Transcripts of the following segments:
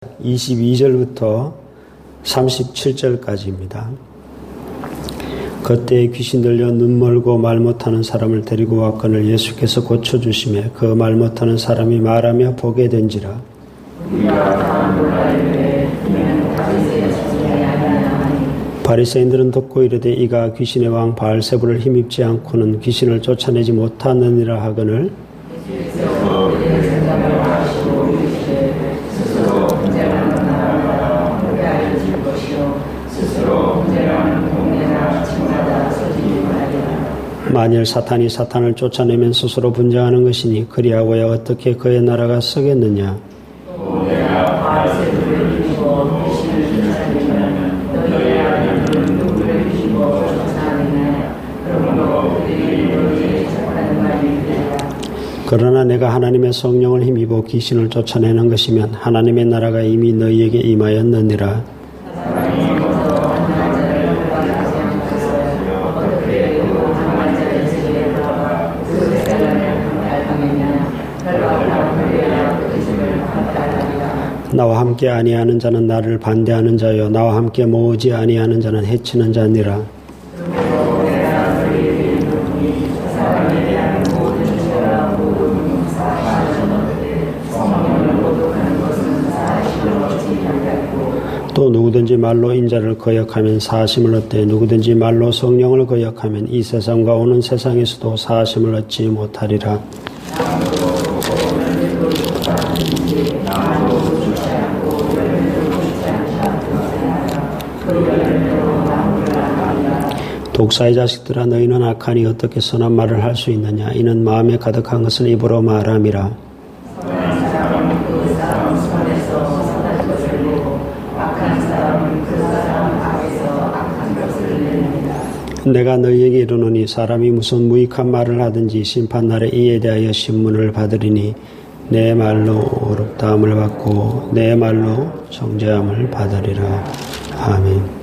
22절부터 37절까지입니다. 그때 귀신 들려 눈 멀고 말 못하는 사람을 데리고 왔거늘 예수께서 고쳐주시매 그 말 못하는 사람이 말하며 보게 된지라. 바리새인들은 듣고 이르되 이가 귀신의 왕 바알세불을 힘입지 않고는 귀신을 쫓아내지 못하느니라 하거늘 만일 사탄이 사탄을 쫓아내면 스스로 분쟁하는 것이니 그리하고야 어떻게 그의 나라가 서겠느냐. 그러나 내가 하나님의 성령을 힘입어 귀신을 쫓아내는 것이면 하나님의 나라가 이미 너희에게 임하였느니라. 나와 함께 아니하는 자는 나를 반대하는 자요 나와 함께 모으지 아니하는 자는 해치는 자니라. 또 누구든지 말로 인자를 거역하면 사하심을 얻되 누구든지 말로 성령을 거역하면 이 세상과 오는 세상에서도 사하심을 얻지 못하리라. 독사의 자식들아 너희는 악하니 어떻게 선한 말을 할 수 있느냐. 이는 마음에 가득한 것은 입으로 말함이라. 내가 너희에게 이르노니 사람이 무슨 무익한 말을 하든지 심판날에 이에 대하여 신문을 받으리니 내 말로 어렵다함을 받고 내 말로 정죄함을 받으리라. 아멘.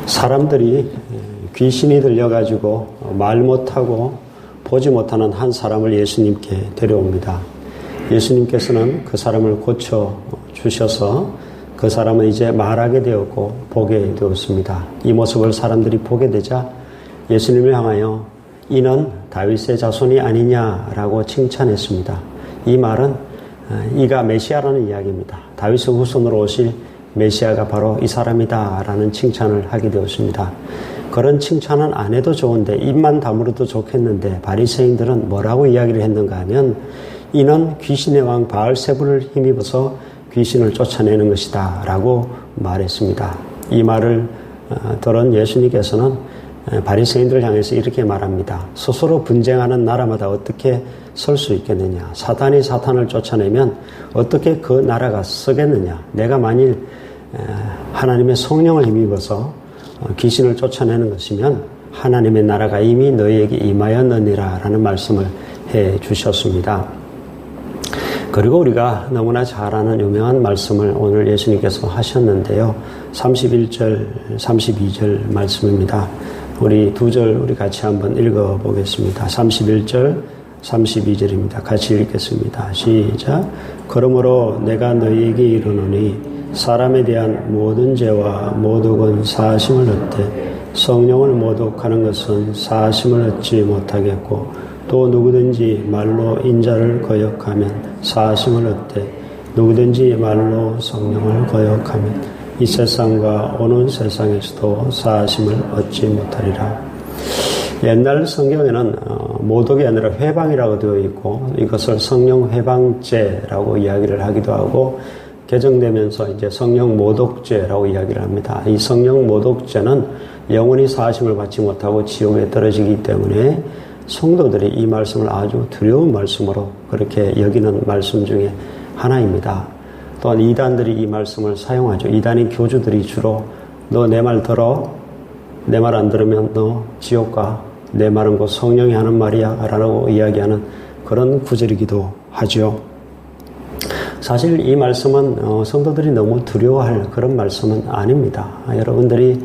사람들이 귀신이 들려가지고 말 못하고 보지 못하는 한 사람을 예수님께 데려옵니다. 예수님께서는 그 사람을 고쳐주셔서 그 사람은 이제 말하게 되었고 보게 되었습니다. 이 모습을 사람들이 보게 되자 예수님을 향하여 이는 다윗의 자손이 아니냐라고 칭찬했습니다. 이 말은 이가 메시아라는 이야기입니다. 다윗의 후손으로 오실 메시아가 바로 이 사람이다 라는 칭찬을 하게 되었습니다. 그런 칭찬은 안 해도 좋은데 입만 다물어도 좋겠는데 바리새인들은 뭐라고 이야기를 했는가 하면 이는 귀신의 왕 바알세불을 힘입어서 귀신을 쫓아내는 것이다 라고 말했습니다. 이 말을 들은 예수님께서는 바리새인들을 향해서 이렇게 말합니다. 스스로 분쟁하는 나라마다 어떻게 설 수 있겠느냐. 사탄이 사탄을 쫓아내면 어떻게 그 나라가 서겠느냐. 내가 만일 하나님의 성령을 힘입어서 귀신을 쫓아내는 것이면 하나님의 나라가 이미 너희에게 임하였느니라 라는 말씀을 해 주셨습니다. 그리고 우리가 너무나 잘 아는 유명한 말씀을 오늘 예수님께서 하셨는데요. 31절, 32절 말씀입니다. 우리 두 절 우리 같이 한번 읽어보겠습니다. 31절, 32절입니다. 같이 읽겠습니다. 시작. 그러므로 내가 너희에게 이르노니 사람에 대한 모든 죄와 모독은 사하심을 얻되 성령을 모독하는 것은 사하심을 얻지 못하겠고 또 누구든지 말로 인자를 거역하면 사하심을 얻되 누구든지 말로 성령을 거역하면 이 세상과 오는 세상에서도 사하심을 얻지 못하리라. 옛날 성경에는 모독이 아니라 회방이라고 되어 있고 이것을 성령 회방죄라고 이야기를 하기도 하고 개정되면서 이제 성령 모독죄라고 이야기를 합니다. 이 성령 모독죄는 영원히 사하심을 받지 못하고 지옥에 떨어지기 때문에 성도들이 이 말씀을 아주 두려운 말씀으로 그렇게 여기는 말씀 중에 하나입니다. 또한 이단들이 이 말씀을 사용하죠. 이단의 교주들이 주로 너 내 말 들어, 내 말 안 들으면 너 지옥 가, 내 말은 곧 성령이 하는 말이야 라고 이야기하는 그런 구절이기도 하죠. 사실 이 말씀은 성도들이 너무 두려워할 그런 말씀은 아닙니다. 여러분들이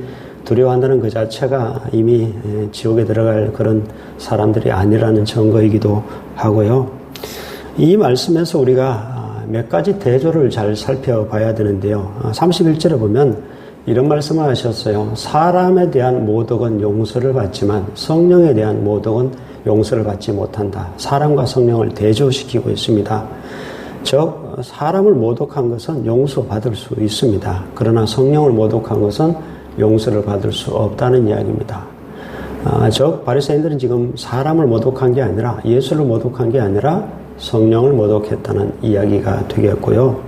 두려워한다는 그 자체가 이미 지옥에 들어갈 그런 사람들이 아니라는 증거이기도 하고요. 이 말씀에서 우리가 몇 가지 대조를 잘 살펴봐야 되는데요. 31절에 보면 이런 말씀을 하셨어요. 사람에 대한 모독은 용서를 받지만 성령에 대한 모독은 용서를 받지 못한다. 사람과 성령을 대조시키고 있습니다. 즉 사람을 모독한 것은 용서받을 수 있습니다. 그러나 성령을 모독한 것은 용서를 받을 수 없다는 이야기입니다. 즉 바리새인들은 지금 사람을 모독한 게 아니라 예수를 모독한 게 아니라 성령을 모독했다는 이야기가 되겠고요.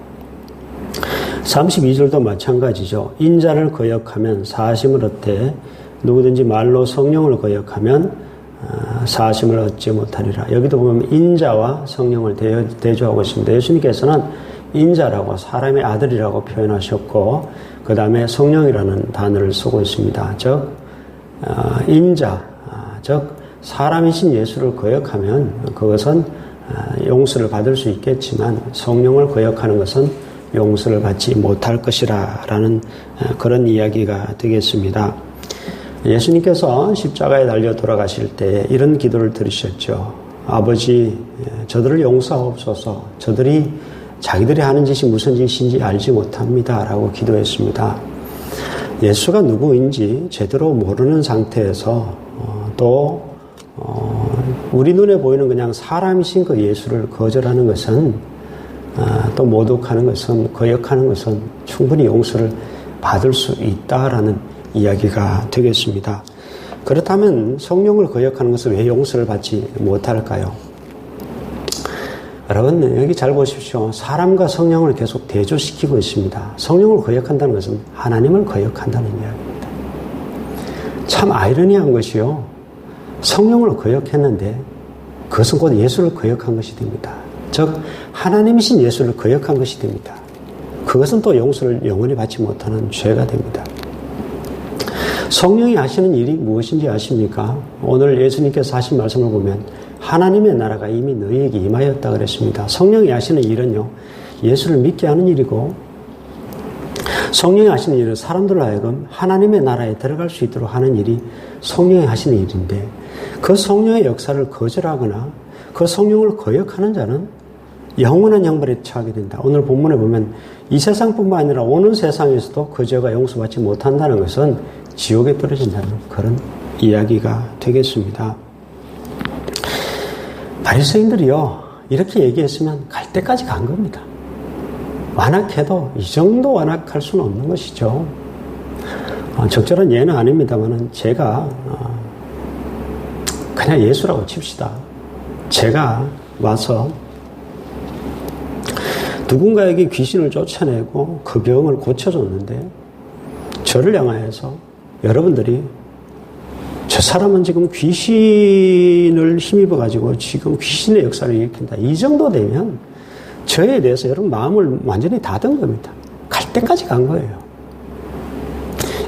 32절도 마찬가지죠. 인자를 거역하면 사심을 얻되 누구든지 말로 성령을 거역하면 사심을 얻지 못하리라. 여기도 보면 인자와 성령을 대조하고 있습니다. 예수님께서는 인자라고 사람의 아들이라고 표현하셨고 그 다음에 성령이라는 단어를 쓰고 있습니다. 즉 인자, 즉 사람이신 예수를 거역하면 그것은 용서를 받을 수 있겠지만 성령을 거역하는 것은 용서를 받지 못할 것이라 라는 그런 이야기가 되겠습니다. 예수님께서 십자가에 달려 돌아가실 때 이런 기도를 들으셨죠. 아버지, 저들을 용서하옵소서. 저들이 자기들이 하는 짓이 무슨 짓인지 알지 못합니다. 라고 기도했습니다. 예수가 누구인지 제대로 모르는 상태에서 또 우리 눈에 보이는 그냥 사람이신 그 예수를 거절하는 것은 또 모독하는 것은 거역하는 것은 충분히 용서를 받을 수 있다라는 이야기가 되겠습니다. 그렇다면 성령을 거역하는 것은 왜 용서를 받지 못할까요? 여러분 여기 잘 보십시오. 사람과 성령을 계속 대조시키고 있습니다. 성령을 거역한다는 것은 하나님을 거역한다는 이야기입니다. 참 아이러니한 것이요. 성령을 거역했는데 그것은 곧 예수를 거역한 것이 됩니다. 즉 하나님이신 예수를 거역한 것이 됩니다. 그것은 또 용서를 영원히 받지 못하는 죄가 됩니다. 성령이 하시는 일이 무엇인지 아십니까? 오늘 예수님께서 하신 말씀을 보면 하나님의 나라가 이미 너희에게 임하였다 그랬습니다. 성령이 하시는 일은요, 예수를 믿게 하는 일이고 성령이 하시는 일은 사람들로 하여금 하나님의 나라에 들어갈 수 있도록 하는 일이 성령이 하시는 일인데 그 성령의 역사를 거절하거나 그 성령을 거역하는 자는 영원한 형벌에 처하게 된다. 오늘 본문에 보면 이 세상뿐만 아니라 오는 세상에서도 그 죄가 용서받지 못한다는 것은 지옥에 떨어진다는 그런 이야기가 되겠습니다. 바리새인들이요 이렇게 얘기했으면 갈 때까지 간 겁니다. 완악해도 이 정도 완악할 수는 없는 것이죠. 적절한 예는 아닙니다만 제가 그냥 예수라고 칩시다. 제가 와서 누군가에게 귀신을 쫓아내고 그 병을 고쳐줬는데 저를 향하여서 여러분들이 저 사람은 지금 귀신을 힘입어가지고 지금 귀신의 역사를 일으킨다. 이 정도 되면 저에 대해서 여러분 마음을 완전히 닫은 겁니다. 갈 때까지 간 거예요.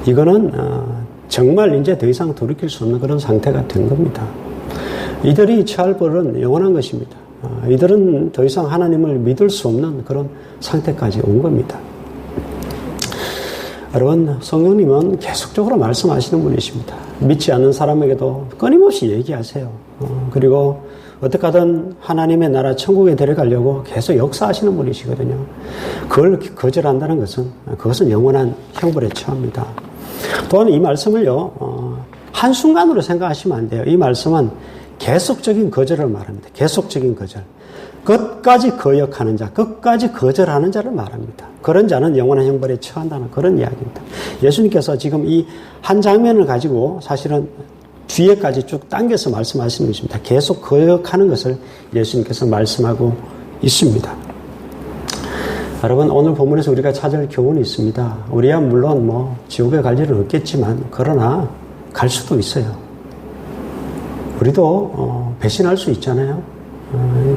이거는 정말 이제 더 이상 돌이킬 수 없는 그런 상태가 된 겁니다. 이들이 처할 벌은 영원한 것입니다. 이들은 더 이상 하나님을 믿을 수 없는 그런 상태까지 온 겁니다. 여러분, 성령님은 계속적으로 말씀하시는 분이십니다. 믿지 않는 사람에게도 끊임없이 얘기하세요. 그리고 어떻게 하든 하나님의 나라 천국에 데려가려고 계속 역사하시는 분이시거든요. 그걸 거절한다는 것은 그것은 영원한 형벌에 처합니다. 또한 이 말씀을요 한순간으로 생각하시면 안 돼요. 이 말씀은 계속적인 거절을 말합니다. 계속적인 거절. 끝까지 거역하는 자, 끝까지 거절하는 자를 말합니다. 그런 자는 영원한 형벌에 처한다는 그런 이야기입니다. 예수님께서 지금 이 한 장면을 가지고 사실은 뒤에까지 쭉 당겨서 말씀하시는 것입니다. 계속 거역하는 것을 예수님께서 말씀하고 있습니다. 여러분, 오늘 본문에서 우리가 찾을 교훈이 있습니다. 우리야 물론 지옥에 갈 일은 없겠지만 그러나 갈 수도 있어요. 우리도 배신할 수 있잖아요.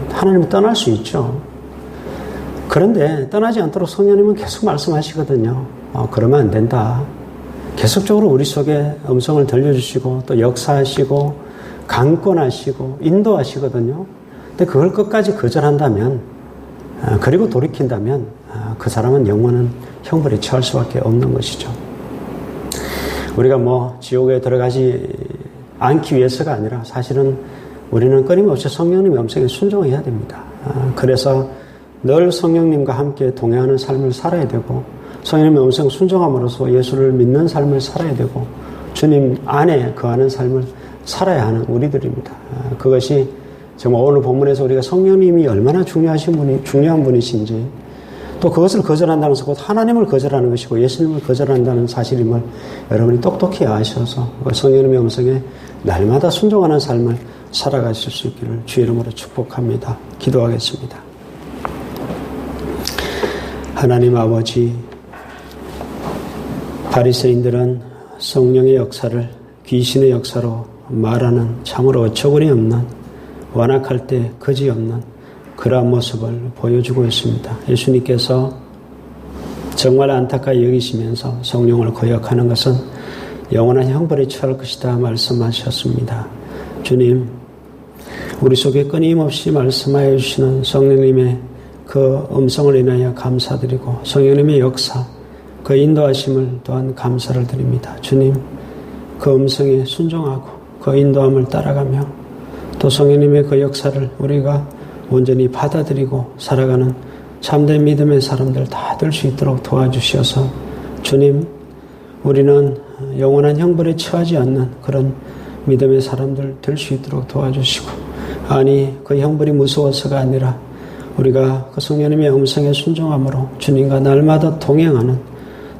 하나님을 떠날 수 있죠. 그런데 떠나지 않도록 성령님은 계속 말씀하시거든요. 그러면 안 된다. 계속적으로 우리 속에 음성을 들려주시고 또 역사하시고 강권하시고 인도하시거든요. 근데 그걸 끝까지 거절한다면 그리고 돌이킨다면 그 사람은 영원한 형벌에 처할 수밖에 없는 것이죠. 우리가 지옥에 들어가지 않기 위해서가 아니라 사실은 우리는 끊임없이 성령님의 음성에 순종해야 됩니다. 그래서 늘 성령님과 함께 동행하는 삶을 살아야 되고 성령님의 음성 순종함으로써 예수를 믿는 삶을 살아야 되고 주님 안에 거하는 삶을 살아야 하는 우리들입니다. 그것이 정말 오늘 본문에서 우리가 성령님이 얼마나 중요한 분이신지 또 그것을 거절한다는 것은 곧 하나님을 거절하는 것이고 예수님을 거절한다는 사실임을 여러분이 똑똑히 아셔서 성령님의 음성에 날마다 순종하는 삶을 살아가실 수 있기를 주의 이름으로 축복합니다. 기도하겠습니다. 하나님 아버지, 바리새인들은 성령의 역사를 귀신의 역사로 말하는 참으로 어처구니 없는 완악할 때 거지없는 그러한 모습을 보여주고 있습니다. 예수님께서 정말 안타까이 여기시면서 성령을 거역하는 것은 영원한 형벌에 처할 것이다 말씀하셨습니다. 주님, 우리 속에 끊임없이 말씀하여 주시는 성령님의 그 음성을 인하여 감사드리고 성령님의 역사, 그 인도하심을 또한 감사를 드립니다. 주님, 그 음성에 순종하고 그 인도함을 따라가며 또 성령님의 그 역사를 우리가 온전히 받아들이고 살아가는 참된 믿음의 사람들 다 될 수 있도록 도와주셔서 주님, 우리는 영원한 형벌에 처하지 않는 그런 믿음의 사람들 될 수 있도록 도와주시고 아니 그 형벌이 무서워서가 아니라 우리가 그 성령님의 음성에 순종함으로 주님과 날마다 동행하는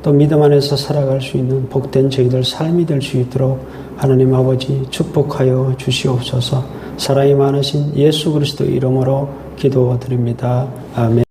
또 믿음 안에서 살아갈 수 있는 복된 저희들 삶이 될 수 있도록 하나님 아버지 축복하여 주시옵소서. 사랑이 많으신 예수 그리스도 이름으로 기도드립니다. 아멘.